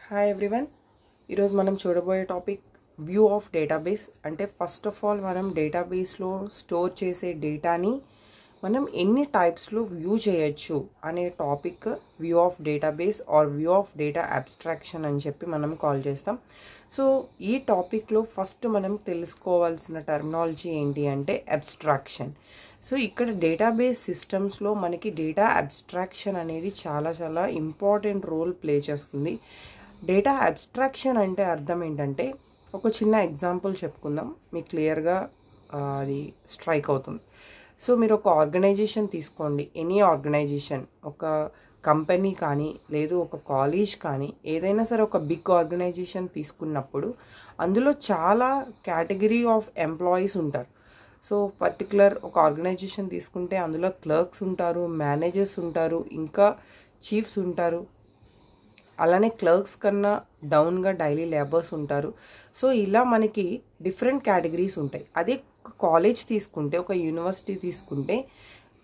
Hi everyone. ఈరోజు మనం చూడబోయే టాపిక్ వ్యూ ఆఫ్ డేటాబేస్. అంటే ఫస్ట్ ఆఫ్ ఆల్ మనం డేటాబేస్లో స్టోర్ చేసే డేటాని మనం ఎన్ని టైప్స్లో వ్యూ చేయొచ్చు అనే topic view of database or view of data abstraction అని చెప్పి మనం కాల్ చేస్తాం. సో ఈ టాపిక్లో ఫస్ట్ మనం తెలుసుకోవాల్సిన టర్మినాలజీ ఏంటి అంటే అబ్స్ట్రాక్షన్. సో ఇక్కడ డేటాబేస్ సిస్టమ్స్లో మనకి డేటా అబ్స్ట్రాక్షన్ అనేది చాలా చాలా ఇంపార్టెంట్ రోల్ ప్లే చేస్తుంది. డేటా అబ్స్ట్రాక్షన్ అంటే అర్థం ఏంటంటే, ఒక చిన్న ఎగ్జాంపుల్ చెప్పుకుందాం, మీకు క్లియర్గా అది స్ట్రైక్ అవుతుంది. సో మీరు ఒక ఆర్గనైజేషన్ తీసుకోండి, ఎనీ ఆర్గనైజేషన్, ఒక కంపెనీ కానీ లేదు ఒక కాలేజ్ కానీ, ఏదైనా సరే ఒక బిగ్ ఆర్గనైజేషన్ తీసుకున్నప్పుడు అందులో చాలా కేటగిరీ ఆఫ్ ఎంప్లాయీస్ ఉంటారు. సో పర్టికులర్ ఒక ఆర్గనైజేషన్ తీసుకుంటే అందులో క్లర్క్స్ ఉంటారు, మేనేజర్స్ ఉంటారు, ఇంకా చీఫ్స్ ఉంటారు, అలానే క్లర్క్స్ కన్నా డౌన్గా డైలీ లేబర్స్ ఉంటారు. సో ఇలా మనకి డిఫరెంట్ కేటగిరీస్ ఉంటాయి. అదే కాలేజ్ తీసుకుంటే, ఒక యూనివర్సిటీ తీసుకుంటే,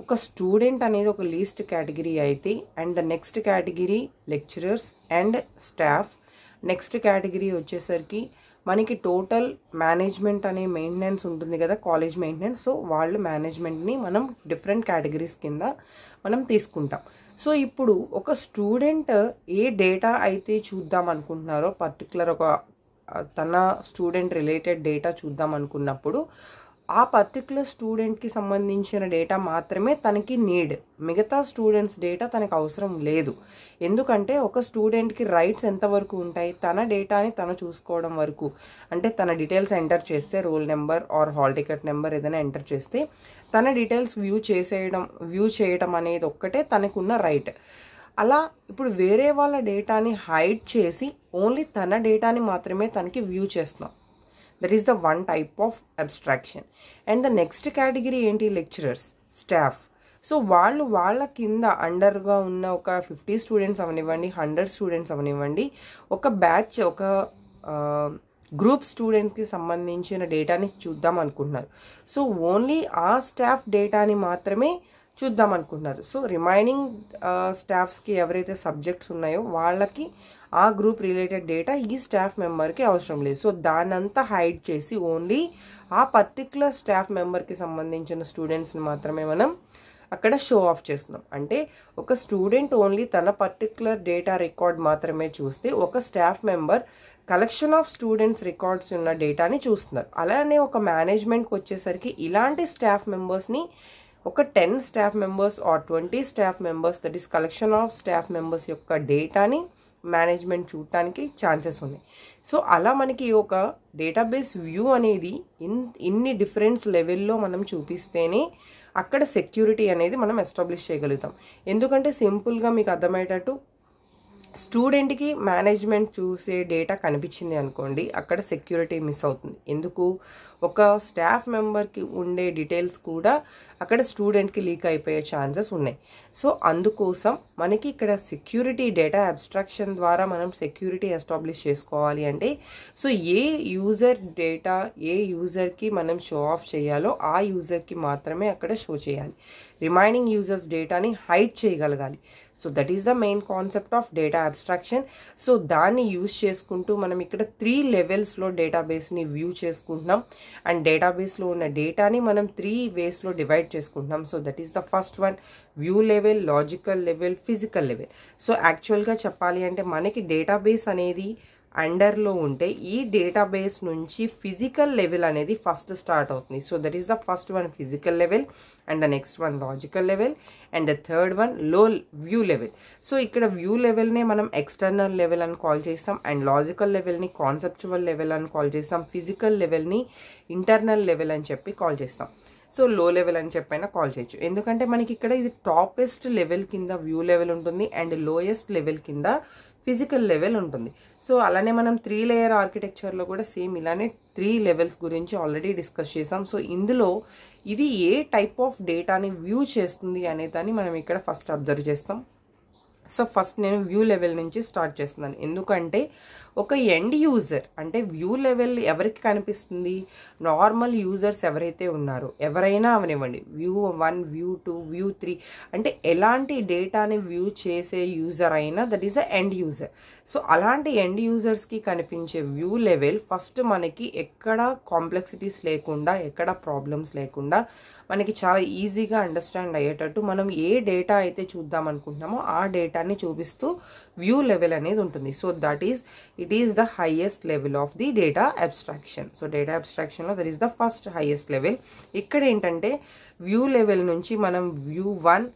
ఒక స్టూడెంట్ అనేది ఒక లీస్ట్ కేటగిరీ అయితే, and the next category lecturers and staff, next category వచ్చేసరికి మనకి టోటల్ మేనేజ్మెంట్ అనే మెయింటెనెన్స్ ఉంటుంది కదా, కాలేజ్ మెయింటెనెన్స్. సో వాళ్ళు మేనేజ్మెంట్ని మనం డిఫరెంట్ కేటగిరీస్ కింద మనం తీసుకుంటాం. సో ఇప్పుడు ఒక స్టూడెంట్ ఏ డేటా అయితే చూద్దాం అనుకుంటున్నారో, పర్టికులర్ ఒక తన స్టూడెంట్ రిలేటెడ్ డేటా చూద్దాం అనుకున్నప్పుడు ఆ పర్టికులర్ స్టూడెంట్కి సంబంధించిన డేటా మాత్రమే తనకి నీడ్, మిగతా స్టూడెంట్స్ డేటా తనకు అవసరం లేదు. ఎందుకంటే ఒక స్టూడెంట్కి రైట్స్ ఎంతవరకు ఉంటాయి, తన డేటాని తను చూసుకోవడం వరకు. అంటే తన డీటెయిల్స్ ఎంటర్ చేస్తే, roll number or hall ticket number ఏదైనా ఎంటర్ చేస్తే తన డీటెయిల్స్ వ్యూ చేయడం అనేది ఒక్కటే తనకున్న రైట్. అలా ఇప్పుడు వేరే వాళ్ళ డేటాని హైడ్ చేసి ఓన్లీ తన డేటాని మాత్రమే తనకి వ్యూ చేస్తున్నాం. That is the one type of abstraction. And the next category ఏంటి, లెక్చరర్స్, స్టాఫ్. సో వాళ్ళ కింద అండర్గా ఉన్న ఒక 50 స్టూడెంట్స్ అవనివ్వండి, 100 స్టూడెంట్స్ అవనివ్వండి, ఒక బ్యాచ్, ఒక గ్రూప్ స్టూడెంట్స్కి సంబంధించిన డేటాని చూద్దాం అనుకుంటున్నారు. సో ఓన్లీ ఆ స్టాఫ్ డేటాని మాత్రమే చూద్దాం అనుకుంటున్నారు. సో రిమైనింగ్ స్టాఫ్స్కి ఎవరైతే సబ్జెక్ట్స్ ఉన్నాయో వాళ్ళకి ఆ గ్రూప్ రిలేటెడ్ డేటా ఈ స్టాఫ్ మెంబర్కి అవసరం లేదు. సో దాన్నంతా హైడ్ చేసి ఓన్లీ ఆ పర్టికులర్ స్టాఫ్ మెంబర్కి సంబంధించిన స్టూడెంట్స్ని మాత్రమే మనం అక్కడ షో ఆఫ్ చేస్తున్నాం. అంటే ఒక స్టూడెంట్ ఓన్లీ తన పర్టికులర్ డేటా రికార్డ్ మాత్రమే చూస్తే, ఒక staff member collection of students records ఉన్న డేటాని చూస్తున్నారు. అలానే ఒక మేనేజ్మెంట్కి వచ్చేసరికి ఇలాంటి స్టాఫ్ మెంబర్స్ని ఒక 10 staff members or 20 staff members, that is collection of staff members యొక్క డేటాని మేనేజ్మెంట్ చూడటానికి ఛాన్సెస్ ఉన్నాయి. సో అలా మనకి ఒక డేటాబేస్ వ్యూ అనేది ఇన్ని డిఫరెన్స్ లెవెల్లో మనం చూపిస్తేనే అక్కడ సెక్యూరిటీ అనేది మనం ఎస్టాబ్లిష్ చేయగలుగుతాం. ఎందుకంటే సింపుల్గా మీకు అర్థమయ్యేటట్టు, స్టూడెంట్కి మేనేజ్మెంట్ చూసే డేటా కనిపించింది అనుకోండి, అక్కడ సెక్యూరిటీ మిస్ అవుతుంది. ఎందుకు, ఒక స్టాఫ్ మెంబర్కి ఉండే డీటెయిల్స్ కూడా అక్కడ స్టూడెంట్కి లీక్ అయిపోయే ఛాన్సెస్ ఉన్నాయి. సో అందుకోసం మనకి ఇక్కడ సెక్యూరిటీ, డేటా అబ్స్ట్రాక్షన్ ద్వారా మనం సెక్యూరిటీ ఎస్టాబ్లిష్ చేసుకోవాలి అంటే, సో ఏ యూజర్ డేటా ఏ యూజర్కి మనం షో ఆఫ్ చేయాలో ఆ యూజర్కి మాత్రమే అక్కడ షో చేయాలి. రిమైనింగ్ యూజర్స్ డేటాని హైడ్ చేయగలగాలి. So that is the main concept of data abstraction. So దాన్ని యూజ్ చేసుకుంటూ మనం ఇక్కడ 3 లెవెల్స్లో డేటాబేస్ని వ్యూ చేసుకుంటున్నాం. అండ్ డేటాబేస్లో ఉన్న డేటాని మనం 3 వేస్లో డివైడ్ చేసుకుంటున్నాం. So that is the first one, view level, logical level, physical level. So యాక్చువల్గా చెప్పాలి అంటే మనకి డేటాబేస్ అనేది అండర్లో ఉంటే ఈ డేటాబేస్ నుంచి ఫిజికల్ లెవెల్ అనేది ఫస్ట్ స్టార్ట్ అవుతుంది. So that is the first one, physical level, and the next one logical level, and the third one view level. So ఇక్కడ వ్యూ లెవెల్నే మనం ఎక్స్టర్నల్ లెవెల్ అని కాల్ చేస్తాం, అండ్ లాజికల్ లెవెల్ని conceptual level అని call చేస్తాం, physical లెవెల్ని internal level అని చెప్పి కాల్ చేస్తాం. సో లో లెవెల్ అని చెప్పైనా కాల్ చేయొచ్చు. ఎందుకంటే మనకి ఇక్కడ ఇది టాపెస్ట్ లెవెల్ కింద వ్యూ లెవెల్ ఉంటుంది, అండ్ లోయెస్ట్ లెవెల్ కింద ఫిజికల్ లెవెల్ ఉంటుంది. సో అలానే మనం 3 లేయర్ ఆర్కిటెక్చర్లో కూడా సేమ్ ఇలానే 3 లెవెల్స్ గురించి ఆల్రెడీ డిస్కస్ చేసాం. సో ఇందులో ఇది ఏ టైప్ ఆఫ్ డేటాని వ్యూ చేస్తుంది అనే దాన్ని మనం ఇక్కడ ఫస్ట్ అబ్జర్వ్ చేస్తాం. సో ఫస్ట్ నేను వ్యూ లెవెల్ నుంచి స్టార్ట్ చేస్తున్నాను. ఎందుకంటే ఒక ఎండ్ యూజర్ అంటే వ్యూ లెవెల్ ఎవరికి కనిపిస్తుంది, నార్మల్ యూజర్స్ ఎవరైతే ఉన్నారో ఎవరైనా అవనివ్వండి, వ్యూ 1 వ్యూ 2 వ్యూ 3 అంటే ఎలాంటి డేటాని వ్యూ చేసే యూజర్ అయినా that is a end user. So అలాంటి ఎండ్ యూజర్స్కి కనిపించే వ్యూ లెవెల్ ఫస్ట్ మనకి ఎక్కడ కాంప్లెక్సిటీస్ లేకుండా, ఎక్కడ ప్రాబ్లమ్స్ లేకుండా మనకి చాలా ఈజీగా అండర్స్టాండ్ అయ్యేటట్టు మనం ఏ డేటా అయితే చూద్దాం అనుకుంటున్నామో ఆ డేటాని చూపిస్తూ వ్యూ లెవెల్ అనేది ఉంటుంది. So it is the highest level of the data abstraction. So data అబ్స్ట్రాక్షన్లో that is the first highest level. ఇక్కడ ఏంటంటే వ్యూ లెవెల్ నుంచి మనం view 1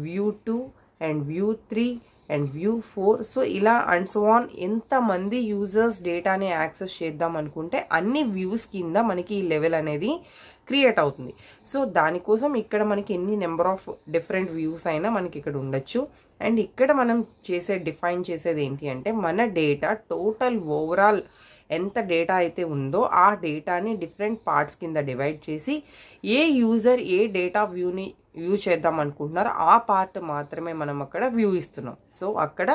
view 2 and view 3 and view 4 so ఇలా అండ్ సో ఆన్ ఎంతమంది users డేటాని access చేద్దాం అనుకుంటే అన్ని వ్యూస్ కింద మనకి ఈ లెవెల్ అనేది క్రియేట్ అవుతుంది. సో దానికోసం ఇక్కడ మనకి ఎన్ని నెంబర్ ఆఫ్ డిఫరెంట్ వ్యూస్ అయినా మనకి ఇక్కడ ఉండొచ్చు. అండ్ ఇక్కడ మనం డిఫైన్ చేసేది ఏంటి అంటే మన డేటా టోటల్ ఓవరాల్ ఎంత డేటా అయితే ఉందో ఆ డేటాని డిఫరెంట్ పార్ట్స్ కింద డివైడ్ చేసి ఏ యూజర్ ఏ డేటా వ్యూని యూజ్ చేద్దాం అనుకుంటున్నారో ఆ పార్ట్ మాత్రమే మనం అక్కడ వ్యూ ఇస్తున్నాం. సో అక్కడ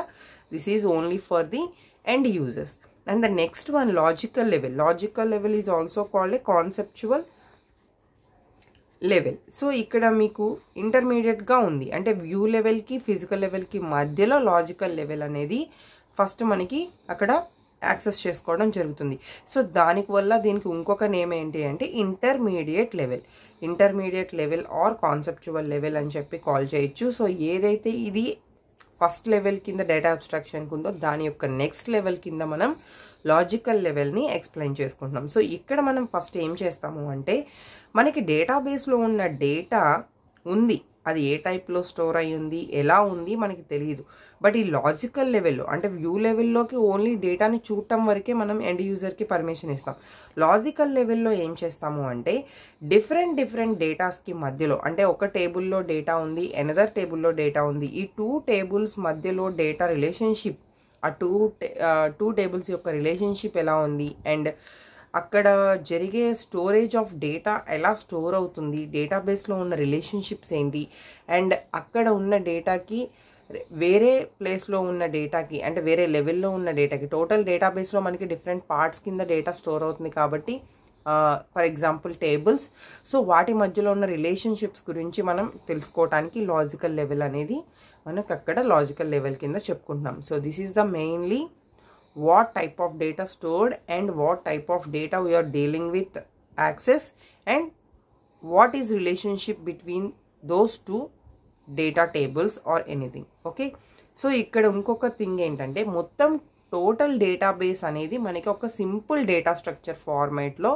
this is only for the end users. And the next one logical level. Logical level is also called a conceptual level. So ఇక్కడ మీకు ఇంటర్మీడియట్గా ఉంది, అంటే వ్యూ లెవెల్కి ఫిజికల్ లెవెల్కి మధ్యలో లాజికల్ లెవెల్ అనేది ఫస్ట్ మనకి అక్కడ యాక్సెస్ చేసుకోవడం జరుగుతుంది. సో దానికి వల్ల దీనికి ఇంకొక నేమ్ ఏంటి అంటే intermediate level or conceptual level అని చెప్పి కాల్ చేయొచ్చు. సో ఏదైతే ఇది ఫస్ట్ లెవెల్ కింద డేటా అబ్స్ట్రాక్షన్కి ఉందో దాని యొక్క నెక్స్ట్ లెవెల్ కింద మనం లాజికల్ లెవెల్ని ఎక్స్ప్లెయిన్ చేసుకుంటున్నాం. సో ఇక్కడ మనం ఫస్ట్ ఏం చేస్తాము అంటే మనకి డేటాబేస్లో ఉన్న డేటా ఉంది, అది ఏ టైప్లో స్టోర్ అయ్యి ఉంది, ఎలా ఉంది మనకి తెలియదు. బట్ ఈ లాజికల్ లెవెల్లో అంటే వ్యూ లెవెల్లోకి ఓన్లీ డేటాని చూడటం వరకే మనం ఎండ్ యూజర్కి పర్మిషన్ ఇస్తాం. లాజికల్ లెవెల్లో ఏం చేస్తాము అంటే డిఫరెంట్ డేటాస్కి మధ్యలో, అంటే ఒక టేబుల్లో డేటా ఉంది, ఎనదర్ టేబుల్లో డేటా ఉంది, ఈ 2 టేబుల్స్ మధ్యలో డేటా రిలేషన్షిప్, ఆ టూ టేబుల్స్ యొక్క రిలేషన్షిప్ ఎలా ఉంది అండ్ అక్కడ జరిగే స్టోరేజ్ ఆఫ్ డేటా ఎలా స్టోర్ అవుతుంది, డేటాబేస్లో ఉన్న రిలేషన్షిప్స్ ఏంటి, అండ్ అక్కడ ఉన్న డేటాకి వేరే ప్లేస్లో ఉన్న డేటాకి అంటే వేరే లెవెల్లో ఉన్న డేటాకి, టోటల్ డేటాబేస్లో మనకి డిఫరెంట్ పార్ట్స్ కింద డేటా స్టోర్ అవుతుంది కాబట్టి ఫర్ ఎగ్జాంపుల్ టేబుల్స్, సో వాటి మధ్యలో ఉన్న రిలేషన్షిప్స్ గురించి మనం తెలుసుకోవడానికి లాజికల్ లెవెల్ అనేది మనకు అక్కడ లాజికల్ లెవెల్ కింద చెప్పుకుంటున్నాం. So this is the mainly what type of data stored and what type of data we are dealing with access and what is relationship between those two data tables or anything. Okay, so ikkada inkoka thing entante mottam total database anedi manaki oka simple data structure format lo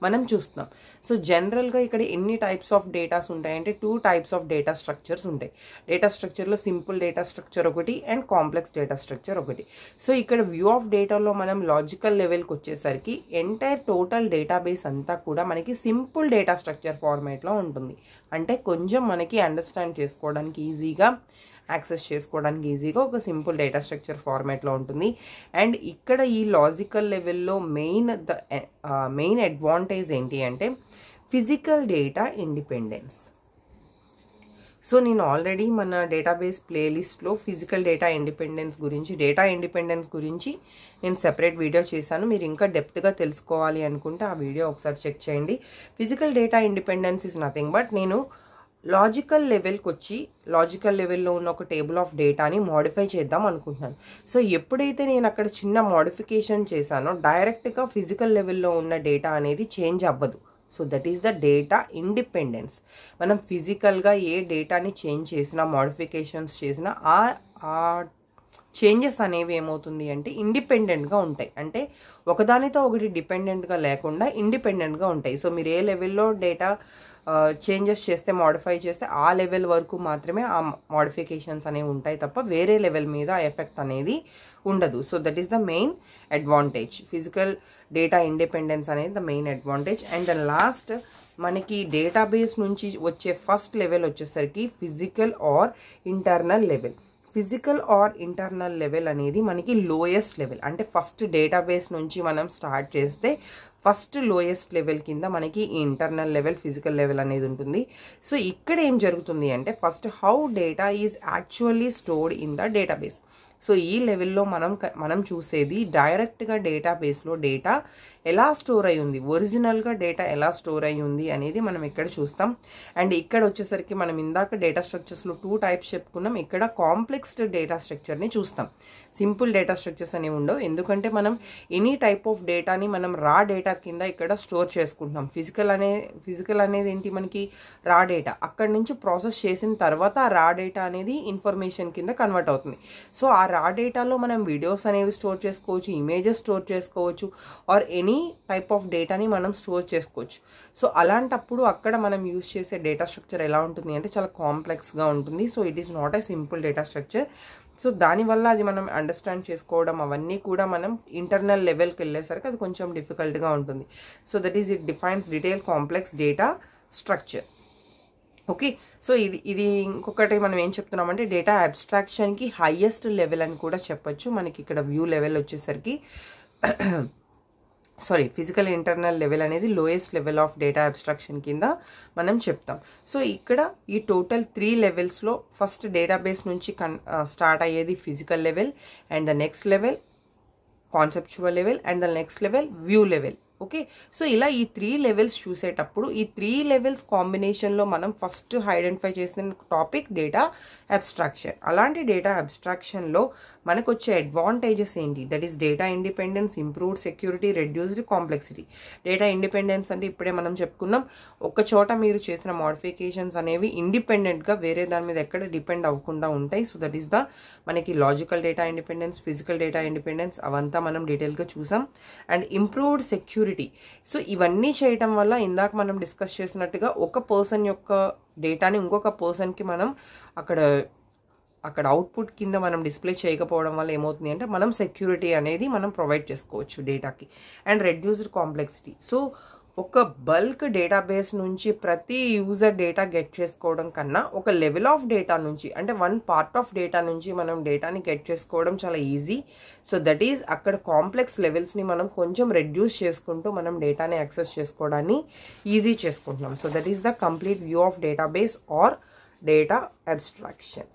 మనం చూస్తున్నాం. So జనరల్గా ఇక్కడ ఎన్ని types of datas ఉంటాయంటే 2 types of data structures ఉంటాయి. Data స్ట్రక్చర్లో simple data structure ఒకటి and complex data structure ఒకటి. So ఇక్కడ వ్యూ ఆఫ్ డేటాలో మనం లాజికల్ లెవెల్కి వచ్చేసరికి ఎంటైర్ టోటల్ డేటాబేస్ అంతా కూడా మనకి సింపుల్ డేటా స్ట్రక్చర్ ఫార్మేట్లో ఉంటుంది. అంటే కొంచెం మనకి అండర్స్టాండ్ చేసుకోవడానికి ఈజీగా, యాక్సెస్ చేసుకోవడానికి ఈజీగా ఒక సింపుల్ డేటా స్ట్రక్చర్ ఫార్మాట్లో ఉంటుంది. అండ్ ఇక్కడ ఈ లాజికల్ లెవెల్లో మెయిన్ అడ్వాంటేజ్ ఏంటి అంటే ఫిజికల్ డేటా ఇండిపెండెన్స్. సో నేను ఆల్రెడీ మన డేటాబేస్ ప్లేలిస్ట్లో ఫిజికల్ డేటా ఇండిపెండెన్స్ గురించి నేను సెపరేట్ వీడియో చేశాను. మీరు ఇంకా డెప్త్గా తెలుసుకోవాలి అనుకుంటే ఆ వీడియో ఒకసారి చెక్ చేయండి. Physical data independence is nothing but నేను లాజికల్ లెవెల్కి వచ్చి లాజికల్ లెవెల్లో ఉన్న ఒక టేబుల్ ఆఫ్ డేటాని మోడిఫై చేద్దాం అనుకుంటున్నాను. సో ఎప్పుడైతే నేను అక్కడ చిన్న మోడిఫికేషన్ చేశానో డైరెక్ట్గా ఫిజికల్ లెవెల్లో ఉన్న డేటా అనేది చేంజ్ అవ్వదు. So that is the data independence. మనం ఫిజికల్గా ఏ డేటాని చేంజ్ చేసినా, మోడిఫికేషన్స్ చేసినా ఆ చేంజెస్ అనేవి ఏమవుతుంది అంటే ఇండిపెండెంట్గా ఉంటాయి. అంటే ఒకదానితో ఒకటి డిపెండెంట్గా లేకుండా ఇండిపెండెంట్గా ఉంటాయి. సో మీరు ఏ లెవెల్లో డేటా చేంజెస్ చేస్తే, మోడిఫై చేస్తే ఆ లెవెల్ వరకు మాత్రమే ఆ మోడిఫికేషన్స్ అనేవి ఉంటాయి తప్ప వేరే లెవెల్ మీద ఎఫెక్ట్ అనేది ఉండదు. So that is the main advantage. Physical data independence అనేది the main advantage. And the last మనకి డేటాబేస్ నుంచి వచ్చే ఫస్ట్ లెవెల్ వచ్చేసరికి physical or internal level. Physical or internal level అనేది మనకి లోయెస్ట్ లెవెల్. అంటే ఫస్ట్ డేటాబేస్ నుంచి మనం స్టార్ట్ చేస్తే ఫస్ట్ లోయెస్ట్ లెవెల్ కింద మనకి ఈ ఇంటర్నల్ లెవెల్, ఫిజికల్ లెవెల్ అనేది ఉంటుంది. సో ఇక్కడ ఏం జరుగుతుంది అంటే first how data is actually stored in the database. So ఈ లెవెల్లో మనం చూసేది డైరెక్ట్గా డేటాబేస్లో డేటా ఎలా స్టోర్ అయి ఉంది, ఒరిజినల్గా డేటా ఎలా స్టోర్ అయి ఉంది అనేది మనం ఇక్కడ చూస్తాం. అండ్ ఇక్కడ వచ్చేసరికి మనం ఇందాక డేటా స్ట్రక్చర్స్లో 2 టైప్స్ చెప్పుకున్నాం. ఇక్కడ కాంప్లెక్స్ డేటా స్ట్రక్చర్ని చూస్తాం. సింపుల్ డేటా స్ట్రక్చర్స్ అనేవి ఉండవు, ఎందుకంటే మనం ఎనీ టైప్ ఆఫ్ డేటాని మనం రా డేటా కింద ఇక్కడ స్టోర్ చేసుకుంటున్నాం. ఫిజికల్ అనేది ఏంటి, మనకి రా డేటా అక్కడి నుంచి ప్రాసెస్ చేసిన తర్వాత ఆ రా డేటా అనేది ఇన్ఫర్మేషన్ కింద కన్వర్ట్ అవుతుంది. సో ఆ రా డేటాలో మనం వీడియోస్ అనేవి స్టోర్ చేసుకోవచ్చు, ఇమేజెస్ స్టోర్ చేసుకోవచ్చు, ఆర్ ఎనీ టైప్ ఆఫ్ డేటాని మనం స్టోర్ చేసుకోవచ్చు. సో అలాంటప్పుడు అక్కడ మనం యూజ్ చేసే డేటా స్ట్రక్చర్ ఎలా ఉంటుంది అంటే చాలా కాంప్లెక్స్గా ఉంటుంది. So it is not a simple data structure. So దానివల్ల అది మనం అండర్స్టాండ్ చేసుకోవడం అవన్నీ కూడా మనం ఇంటర్నల్ లెవెల్కి వెళ్ళేసరికి అది కొంచెం డిఫికల్ట్గా ఉంటుంది. So that is it defines detail complex data structure. Okay, so ఇది ఇంకొకటి మనం ఏం చెప్తున్నామంటే డేటా అబ్స్ట్రాక్షన్కి హైయెస్ట్ లెవెల్ అని కూడా చెప్పొచ్చు. మనకి ఇక్కడ వ్యూ లెవెల్ వచ్చేసరికి ఫిజికల్ ఇంటర్నల్ లెవెల్ అనేది lowest level of data abstraction కింద మనం చెప్తాం. సో ఇక్కడ ఈ టోటల్ 3 లెవెల్స్లో ఫస్ట్ డేటాబేస్ నుంచి స్టార్ట్ అయ్యేది physical level, and the next level conceptual level, and the next level view level. Okay, so ఇలా ఈ 3 లెవెల్స్ చూసేటప్పుడు ఈ 3 లెవెల్స్ కాంబినేషన్లో మనం ఫస్ట్ ఐడెంటిఫై చేసిన టాపిక్ డేటా అబ్స్ట్రాక్షన్. అలాంటి డేటా అబ్స్ట్రాక్షన్లో మనకు వచ్చే అడ్వాంటేజెస్ ఏంటి, that is data independence, improved security, reduced complexity. Data independence అంటే ఇప్పుడే మనం చెప్పుకున్నాం, ఒక చోట మీరు చేసిన మోడిఫికేషన్స్ అనేవి ఇండిపెండెంట్గా వేరే దాని మీద ఎక్కడ డిపెండ్ అవ్వకుండా ఉంటాయి. సో దట్ ఈస్ ద మనకి logical data independence, physical data independence అవంతా మనం డీటెయిల్గా చూసాం. And improved security. సో ఇవన్నీ చేయటం వల్ల ఇందాక మనం డిస్కస్ చేసినట్టుగా ఒక పర్సన్ యొక్క డేటాని ఇంకొక పర్సన్కి మనం అక్కడ అవుట్పుట్ కింద మనం డిస్ప్లే చేయకపోవడం వల్ల ఏమవుతుంది అంటే మనం సెక్యూరిటీ అనేది మనం ప్రొవైడ్ చేసుకోవచ్చు డేటాకి. And reduced complexity. సో ఒక బల్క్ డేటాబేస్ నుంచి ప్రతి యూజర్ డేటా గెట్ చేసుకోవడం కన్నా ఒక లెవెల్ ఆఫ్ డేటా నుంచి అంటే వన్ పార్ట్ ఆఫ్ డేటా నుంచి మనం డేటాని గెట్ చేసుకోవడం చాలా ఈజీ. సో దట్ ఈజ్ అక్కడ కాంప్లెక్స్ లెవెల్స్ని మనం కొంచెం రెడ్యూస్ చేసుకుంటూ మనం డేటాని యాక్సెస్ చేసుకోవడాన్ని ఈజీ చేసుకుంటున్నాం. So that is the complete view of database or data abstraction.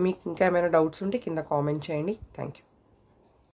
మీకు ఇంకా ఏమైనా డౌట్స్ ఉంటే కింద కామెంట్ చేయండి. Thank you.